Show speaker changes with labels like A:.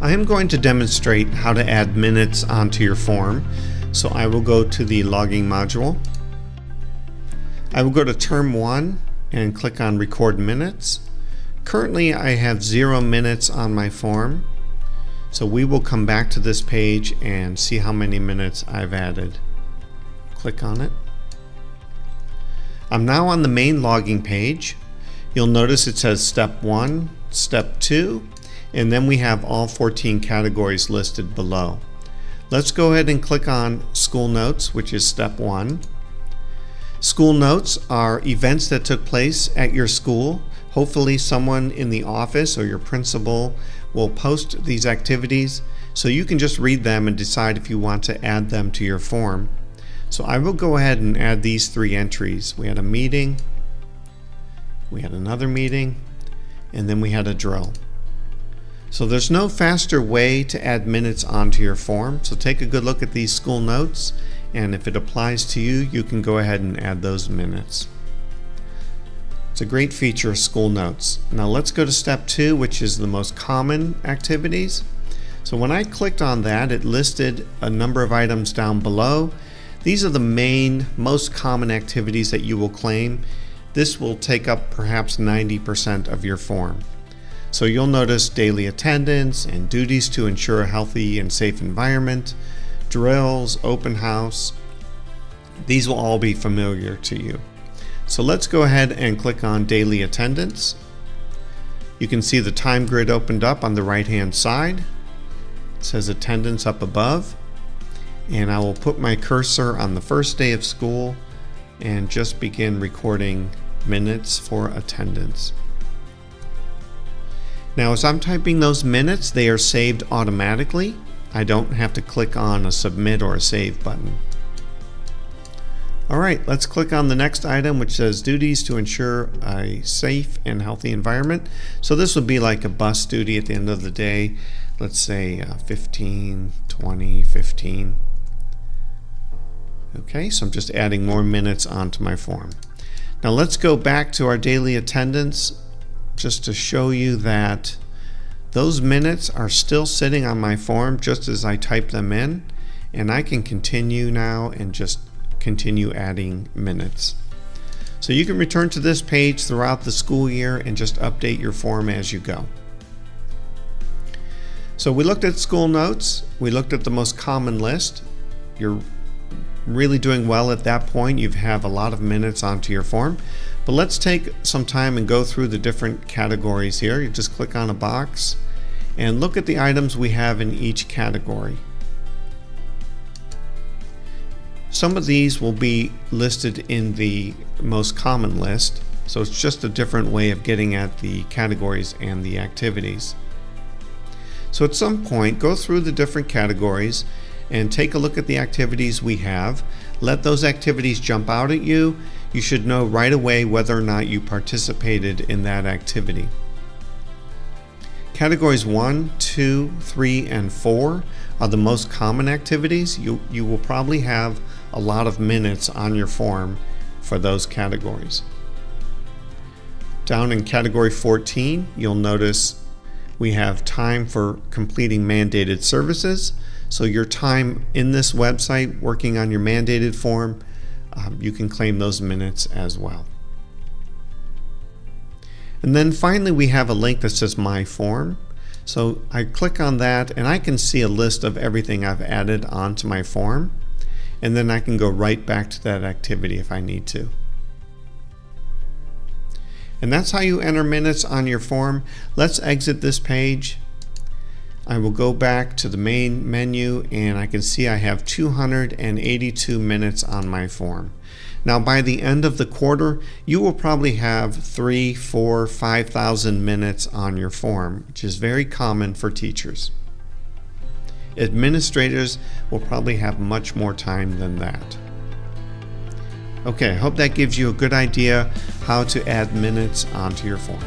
A: I am going to demonstrate how to add minutes onto your form. So I will go to the logging module. I will go to term 1 and click on record minutes. Currently I have 0 minutes on my form. So we will come back to this page and see how many minutes I've added. Click on it. I'm now on the main logging page. You'll notice it says step 1, step 2, and then we have all 14 categories listed below. Let's go ahead and click on School Notes, which is step 1. School Notes are events that took place at your school. Hopefully someone in the office or your principal will post these activities, so you can just read them and decide if you want to add them to your form. So I will go ahead and add these 3 entries. We had a meeting, we had another meeting, and then we had a drill. So there's no faster way to add minutes onto your form. So take a good look at these school notes, and if it applies to you, you can go ahead and add those minutes. It's a great feature of school notes. Now let's go to step 2, which is the most common activities. So when I clicked on that, it listed a number of items down below. These are the most common activities that you will claim. This will take up perhaps 90% of your form. So you'll notice daily attendance and duties to ensure a healthy and safe environment, drills, open house. These will all be familiar to you. So let's go ahead and click on daily attendance. You can see the time grid opened up on the right hand side. It says attendance up above. And I will put my cursor on the first day of school and just begin recording minutes for attendance. Now as I'm typing those minutes, they are saved automatically. I don't have to click on a submit or a save button. Alright, let's click on the next item, which says duties to ensure a safe and healthy environment. So this would be like a bus duty at the end of the day. Let's say 15, 20, 15. Okay, so I'm just adding more minutes onto my form. Now let's go back to our daily attendance just to show you that those minutes are still sitting on my form just as I type them in, and I can continue now and just continue adding minutes. So you can return to this page throughout the school year and just update your form as you go. So we looked at school notes, we looked at the most common list. You're really doing well at that point. You have a lot of minutes onto your form. But let's take some time and go through the different categories here. You just click on a box and look at the items we have in each category. Some of these will be listed in the most common list, so it's just a different way of getting at the categories and the activities. So at some point, go through the different categories and take a look at the activities we have. Let those activities jump out at you. You should know right away whether or not you participated in that activity. Categories 1, 2, 3, and 4 are the most common activities. You will probably have a lot of minutes on your form for those categories. Down in category 14, you'll notice we have time for completing mandated services. So your time in this website working on your mandated form, you can claim those minutes as well. And then finally we have a link that says My Form. So I click on that and I can see a list of everything I've added onto my form, and then I can go right back to that activity if I need to. And that's how you enter minutes on your form. Let's exit this page. I will go back to the main menu and I can see I have 282 minutes on my form. Now by the end of the quarter, you will probably have 3,000, 4,000, 5,000 minutes on your form, which is very common for teachers. Administrators will probably have much more time than that. Okay, I hope that gives you a good idea how to add minutes onto your form.